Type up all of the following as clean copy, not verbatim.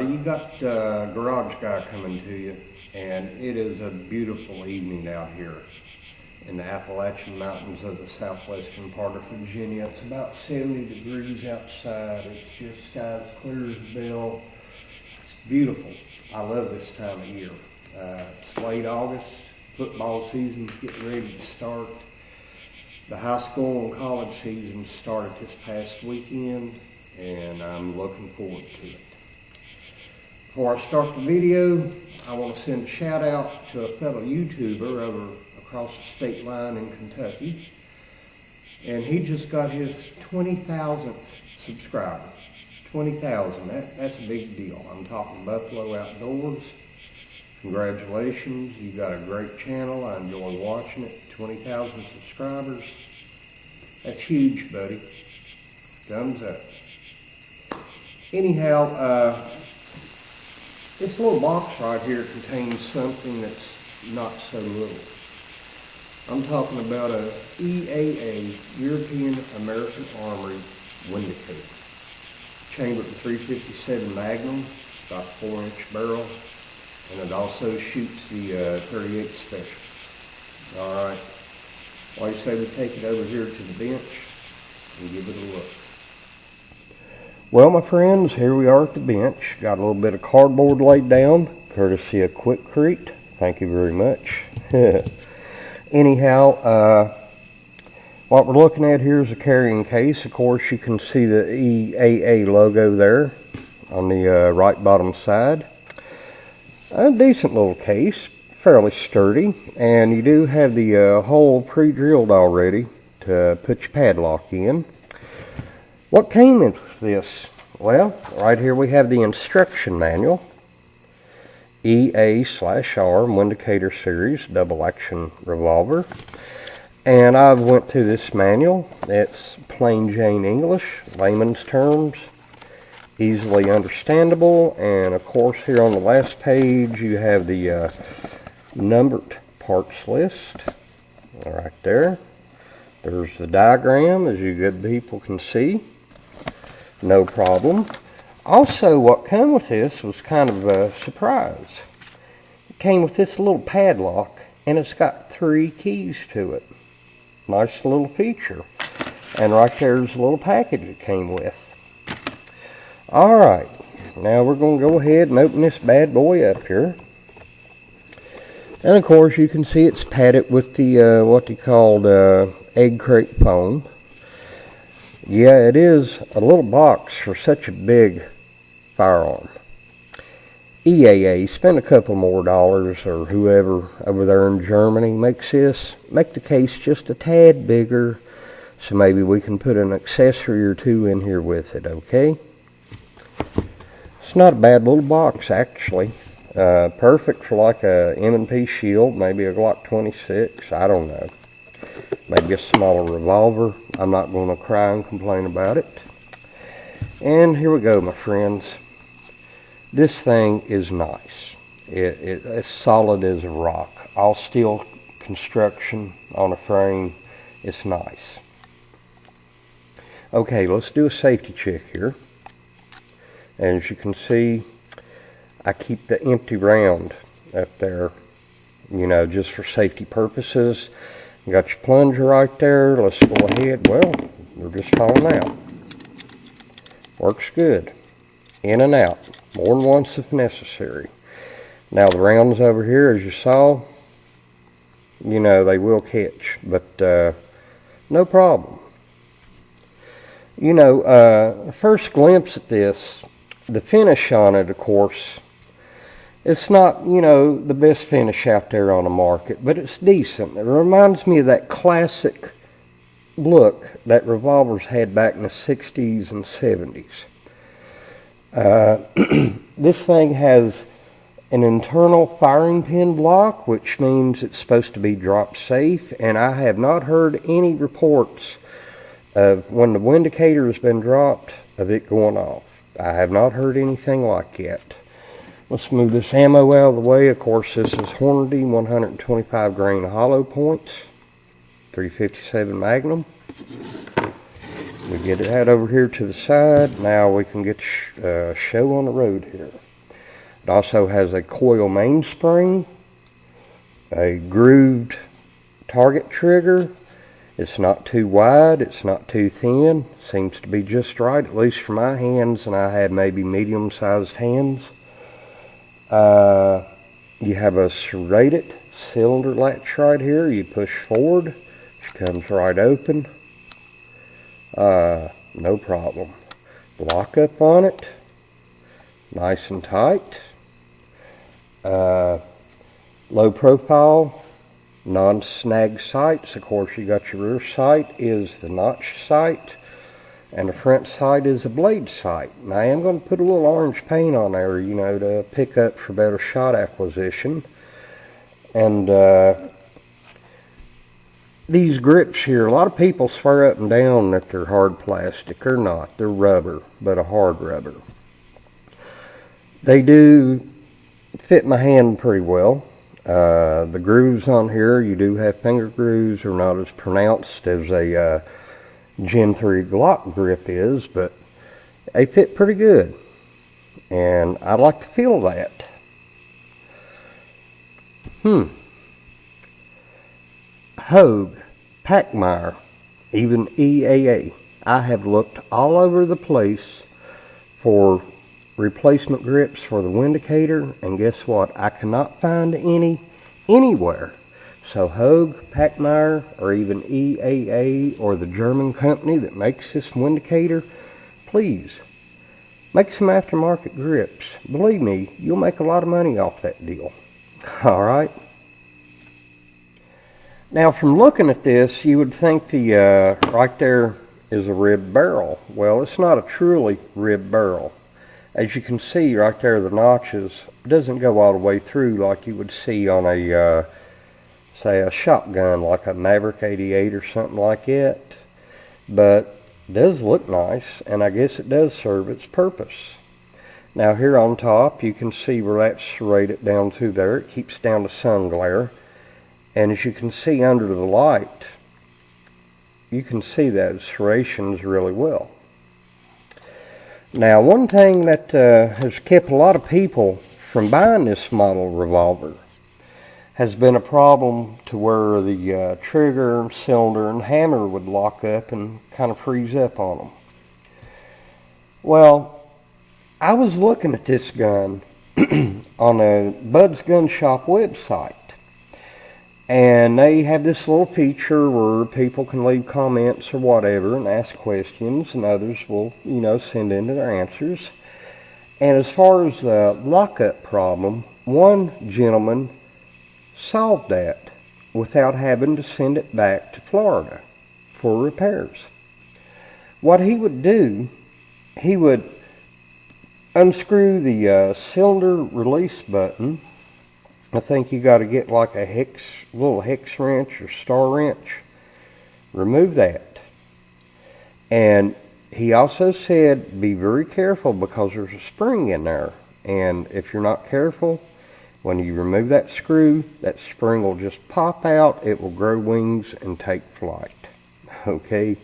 You got Garage Guy coming to you, and it is a beautiful evening out here in the Appalachian Mountains of the southwestern part of Virginia. It's about 70 degrees outside. It's just sky's clear as a bell. It's beautiful. I love this time of year. It's late August. Football season's getting ready to start. The high school and college season started this past weekend, and I'm looking forward to it. Before I start the video, I want to send a shout out to a fellow YouTuber over across the state line in Kentucky. And he just got his 20,000th subscriber. 20,000, that's a big deal. I'm talking Buffalo Outdoors. Congratulations, you got a great channel. I enjoy watching it. 20,000 subscribers. That's huge, buddy. Thumbs up. Anyhow, this little box right here contains something that's not so little. I'm talking about a EAA, European American Armory Windicator. Chambered in 357 Magnum, about a 4-inch barrel, and it also shoots the 38 Special. All right. Like I say, we take it over here to the bench and give it a look. Well, my friends, here we are at the bench. Got a little bit of cardboard laid down, courtesy of Quikrete. Thank you very much. Anyhow, what we're looking at here is a carrying case. Of course, you can see the EAA logo there on the right bottom side. A decent little case, fairly sturdy, and you do have the hole pre-drilled already to put your padlock in. What came in this? Well, right here we have the instruction manual. EA/R Windicator Series double action revolver. And I've went through this manual. It's plain Jane English, layman's terms, easily understandable. And of course here on the last page you have the numbered parts list right there. There's the diagram, as you good people can see. No problem. Also, what came with this was kind of a surprise. It came with this little padlock, and it's got 3 keys to it. Nice little feature. And right there's a little package it came with. Alright, now we're going to go ahead and open this bad boy up here. And of course you can see it's padded with the what they called egg crate foam. Yeah, it is a little box for such a big firearm. EAA, spend a couple more dollars, or whoever over there in Germany makes this, make the case just a tad bigger, so maybe we can put an accessory or two in here with it, okay? It's not a bad little box, actually. Perfect for like a M&P shield, maybe a Glock 26, I don't know. Maybe a smaller revolver. I'm not going to cry and complain about it. And here we go, my friends. This thing is nice. It's solid as a rock. All steel construction on a frame. It's nice. Okay, let's do a safety check here. As you can see, I keep the empty round up there, you know, just for safety purposes. You got your plunger right there. Let's go ahead. Well, we're just calling out. Works good. In and out. More than once if necessary. Now the rounds over here, as you saw, you know, they will catch. But no problem. You know, first glimpse at this, the finish on it, of course, it's not, you know, the best finish out there on the market, but it's decent. It reminds me of that classic look that revolvers had back in the 60s and 70s. This thing has an internal firing pin block, which means it's supposed to be drop safe, and I have not heard any reports of when the Windicator has been dropped of it going off. I have not heard anything like that. Let's move this ammo out of the way. Of course, this is Hornady 125 grain hollow points, 357 Magnum. We get it out over here to the side. Now we can get show on the road here. It also has a coil mainspring, a grooved target trigger. It's not too wide, it's not too thin. Seems to be just right, at least for my hands, and I have maybe medium-sized hands. You have a serrated cylinder latch right here. You push forward, it comes right open. No problem. Lock up on it, nice and tight. Low profile, non-snag sights. Of course, you got your rear sight is the notch sight, and the front sight is a blade sight. And I am going to put a little orange paint on there, you know, to pick up for better shot acquisition. And these grips here, a lot of people swear up and down that they're hard plastic. They're not. They're rubber, but a hard rubber. They do fit my hand pretty well. The grooves on here, you do have finger grooves, are not as pronounced as a Gen 3 Glock grip is, but they fit pretty good. And I like to feel that. Hogue, Packmeyer, even EAA. I have looked all over the place for replacement grips for the Windicator, and guess what? I cannot find any anywhere. So Hogue, Packmeyer, or even EAA, or the German company that makes this Windicator, please make some aftermarket grips. Believe me, you'll make a lot of money off that deal. All right. Now, from looking at this, you would think the right there is a ribbed barrel. Well, it's not a truly ribbed barrel. As you can see right there, the notches doesn't go all the way through like you would see on a, say, a shotgun, like a Maverick 88 or something like that. But it does look nice, and I guess it does serve its purpose. Now, here on top, you can see where that's serrated down through there. It keeps down the sun glare. And as you can see under the light, you can see those serrations really well. Now, one thing that has kept a lot of people from buying this model revolver has been a problem to where the trigger, cylinder, and hammer would lock up and kind of freeze up on them. Well, I was looking at this gun on a Bud's Gun Shop website. And they have this little feature where people can leave comments or whatever and ask questions, and others will, you know, send in their answers. And as far as the lockup problem, one gentleman solved that without having to send it back to Florida for repairs. What he would do, he would unscrew the cylinder release button. I think you got to get like a little hex wrench or star wrench. Remove that. And he also said be very careful because there's a spring in there. And if you're not careful, when you remove that screw, that spring will just pop out. It will grow wings and take flight. Okay?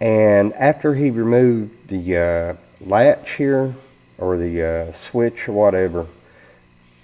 And after he removed the latch here, or the switch or whatever,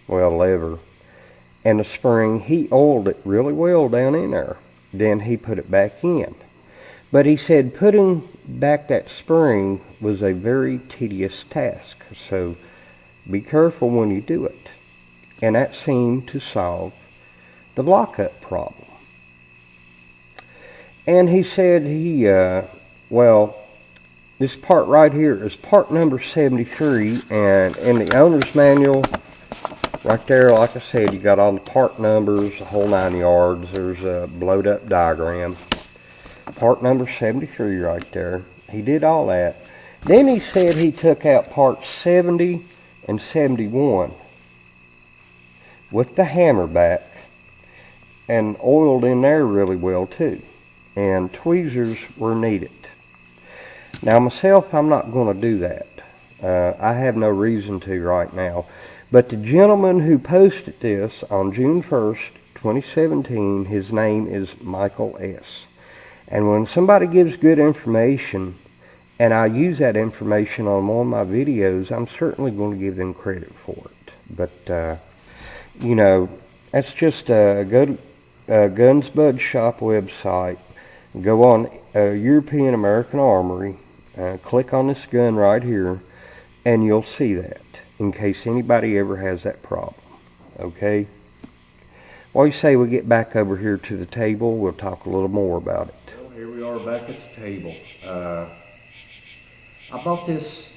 well, lever, and the spring, he oiled it really well down in there. Then he put it back in. But he said putting back that spring was a very tedious task. So be careful when you do it. And that seemed to solve the lockup problem. And he said well, this part right here is part number 73, and in the owner's manual, right there, like I said, you got all the part numbers, the whole 9 yards. There's a blowed up diagram. Part number 73 right there. He did all that. Then he said he took out parts 70 and 71 with the hammer back and oiled in there really well too. And tweezers were needed. Now myself, I'm not going to do that. I have no reason to right now. But the gentleman who posted this on June 1st, 2017, his name is Michael S. And when somebody gives good information and I use that information on one of my videos, I'm certainly going to give them credit for it. But, you know, that's just a Guns Bud Shop website. Go on European American Armory, click on this gun right here, and you'll see that, in case anybody ever has that problem. Okay? What do you say we get back over here to the table? We'll talk a little more about it. Well, here we are back at the table. I bought this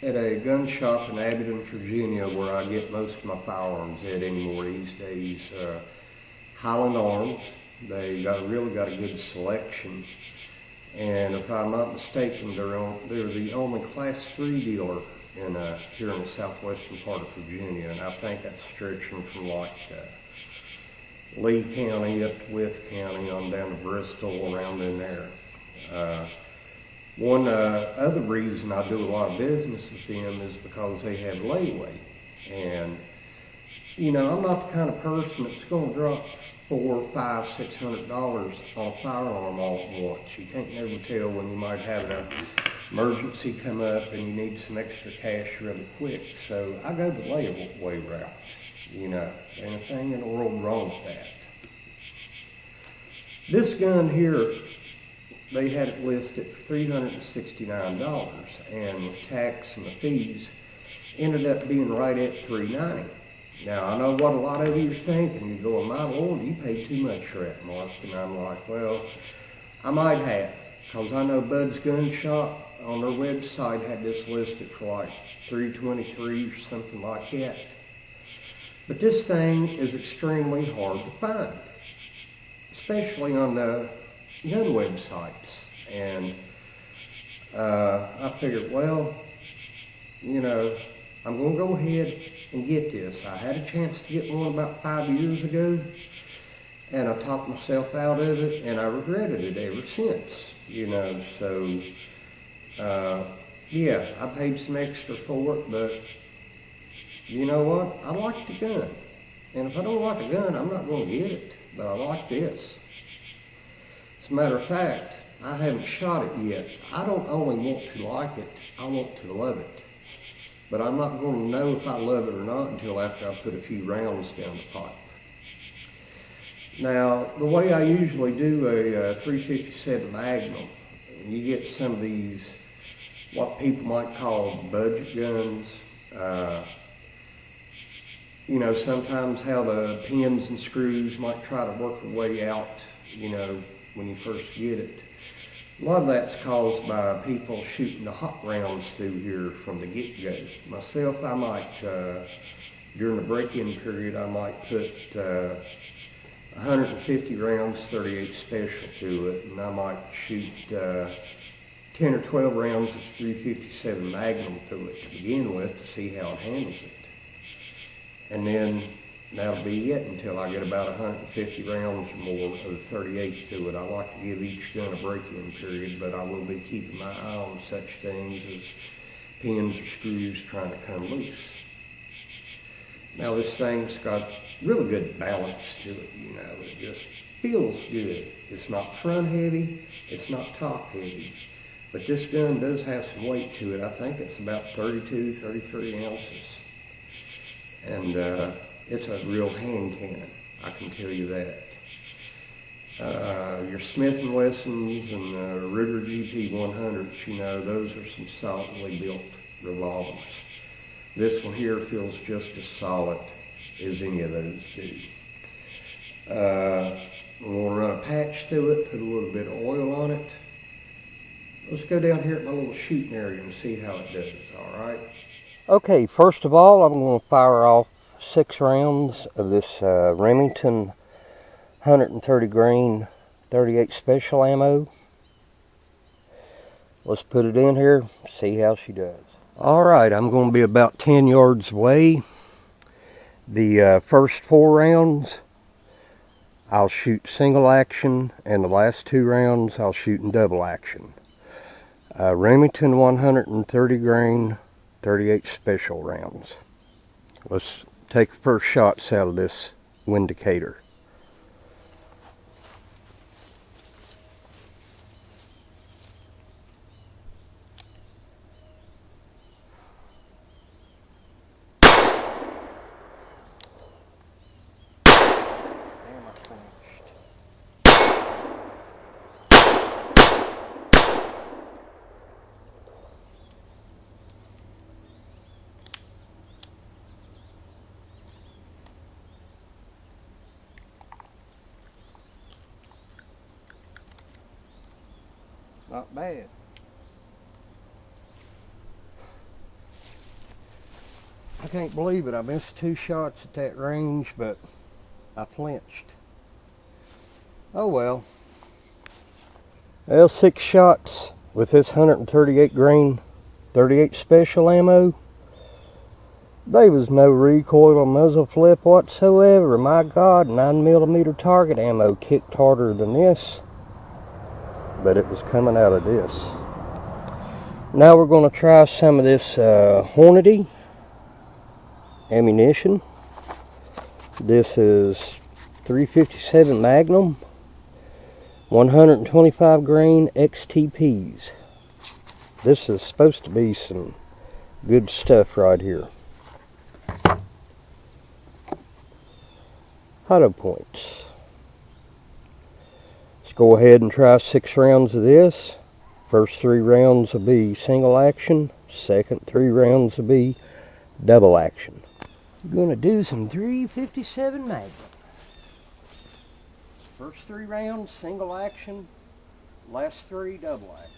at a gun shop in Abingdon, Virginia, where I get most of my firearms at anymore these days. Highland Arms. They really got a good selection. And if I'm not mistaken, they're the only Class 3 dealer here in the southwestern part of Virginia. And I think that's stretching from like Lee County up to Wythe County on down to Bristol, around in there. One other reason I do a lot of business with them is because they have layaway. And, you know, I'm not the kind of person that's going to drop $400, $500, $600 on a firearm all at once. You can't never tell when you might have an emergency come up and you need some extra cash really quick. So I go the layaway route, you know. Anything in the world wrong with that. This gun here, they had it listed for $369, and with tax and the fees, ended up being right at $390. Now, I know what a lot of you are thinking. You're going, my Lord, you paid too much for that, Mark. And I'm like, well, I might have, because I know Bud's Gun Shop on their website had this listed for like $323 or something like that. But this thing is extremely hard to find, especially on the gun websites. And I figured, well, you know, I'm going to go ahead and get this. I had a chance to get one about 5 years ago, and I talked myself out of it, and I regretted it ever since, you know. So, yeah, I paid some extra for it, but you know what? I like the gun. And if I don't like a gun, I'm not going to get it, but I like this. As a matter of fact, I haven't shot it yet. I don't only want to like it, I want to love it. But I'm not going to know if I love it or not until after I put a few rounds down the pipe. Now, the way I usually do a 357 Magnum, you get some of these, what people might call budget guns. You know, sometimes how the pins and screws might try to work their way out, you know, when you first get it. A lot of that's caused by people shooting the hot rounds through here from the get-go. Myself, I might, during the break-in period, I might put 150 rounds, 38 special to it, and I might shoot 10 or 12 rounds of 357 Magnum through it to begin with to see how it handles it. And then that'll be it until I get about 150 rounds or more of the 38 through it. I like to give each gun a break-in period, but I will be keeping my eye on such things as pins or screws trying to come loose. Now this thing's got really good balance to it, you know. It just feels good. It's not front heavy, it's not top heavy. But this gun does have some weight to it. I think it's about 32, 33 ounces. And it's a real hand cannon, I can tell you that. Your Smith & Wessons and Ruger GP100s, you know, those are some solidly built revolvers. This one here feels just as solid as any of those do. I'm going to run a patch through it, put a little bit of oil on it. Let's go down here at my little shooting area and see how it does, all right? Okay, first of all, I'm going to fire off 6 rounds of this Remington 130 grain 38 special ammo. Let's put it in here, see how she does. Alright, I'm going to be about 10 yards away. The first 4 rounds I'll shoot single action, and the last 2 rounds I'll shoot in double action. Remington 130 grain 38 special rounds. Let's take the first shots out of this Windicator. Not bad. I can't believe it. I missed 2 shots at that range, but I flinched. Oh well. Well, 6 shots with this 138 grain 38 special ammo. There was no recoil or muzzle flip whatsoever. My God, 9mm target ammo kicked harder than this, but it was coming out of this. Now we're going to try some of this Hornady ammunition. This is 357 Magnum, 125 grain XTPs. This is supposed to be some good stuff right here. Auto points. Let's go ahead and try 6 rounds of this. First 3 rounds will be single action. Second 3 rounds will be double action. I'm going to do some 357 Magnum. First 3 rounds single action. Last 3 double action.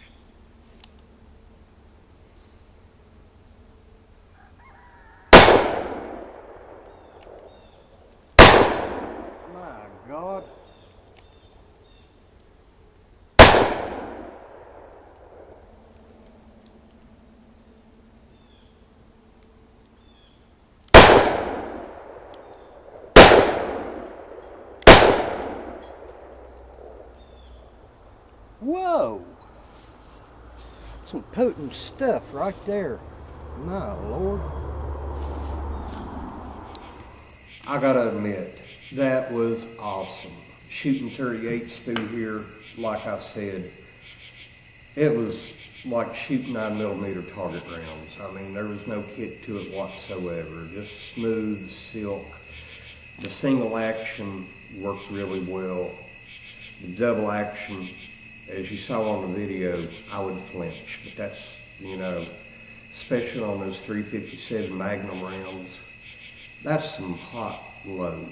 My God. Whoa! Some potent stuff right there. My Lord. I gotta admit, that was awesome. Shooting 38s through here, like I said, it was like shooting 9mm target rounds. I mean, there was no kick to it whatsoever. Just smooth, silk. The single action worked really well. The double action, as you saw on the video, I would flinch, but that's, you know, especially on those 357 Magnum rounds, that's some hot loads.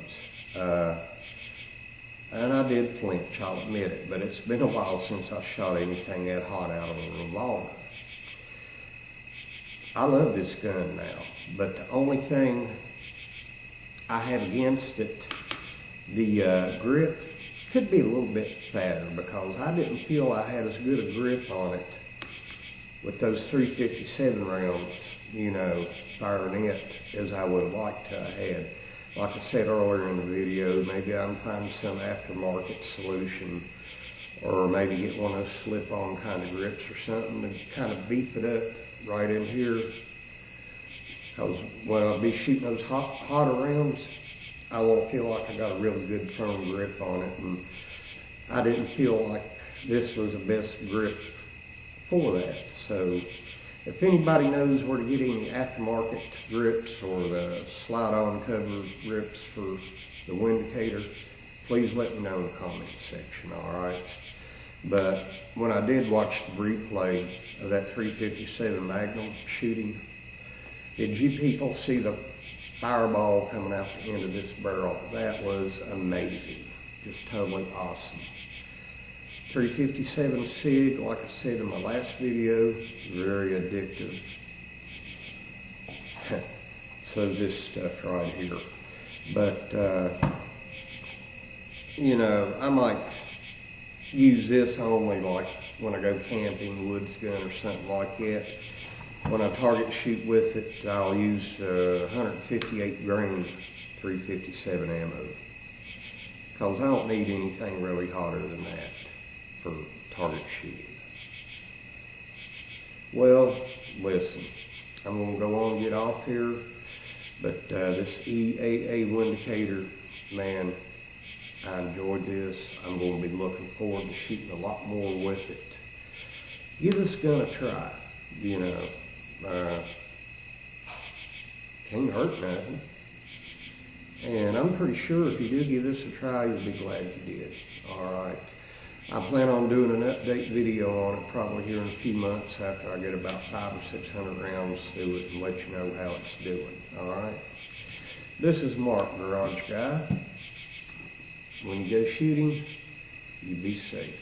And I did flinch, I'll admit it, but it's been a while since I shot anything that hot out of a revolver. I love this gun now, but the only thing I have against it, the grip could be a little bit fatter, because I didn't feel I had as good a grip on it with those 357 rounds, you know, firing it as I would have liked to have had. Like I said earlier in the video, maybe I can find some aftermarket solution, or maybe get one of those slip-on kind of grips or something to kind of beef it up right in here. Because when I'll be shooting those hotter rounds, I won't feel like I got a really good firm grip on it, and I didn't feel like this was the best grip for that. So if anybody knows where to get any aftermarket grips or the slide-on cover grips for the Windicator, please let me know in the comment section, alright? But when I did watch the replay of that 357 Magnum shooting, did you people see the fireball coming out the end of this barrel? That was amazing. Just totally awesome. 357 SIG, like I said in my last video, very addictive. So this stuff right here. But, you know, I might use this only like when I go camping, woods gun or something like that. When I target shoot with it, I'll use 158 grain 357 ammo. Because I don't need anything really hotter than that for target shooting. Well, listen, I'm going to go on and get off here, but this EAA Windicator, man, I enjoyed this. I'm going to be looking forward to shooting a lot more with it. Give this gun a try, you know. Can't hurt nothing. And I'm pretty sure if you do give this a try, you'll be glad you did. Alright. I plan on doing an update video on it probably here in a few months after I get about 500 or 600 rounds through it and let you know how it's doing. Alright. This is Mark, Garage Guy. When you go shooting, you be safe.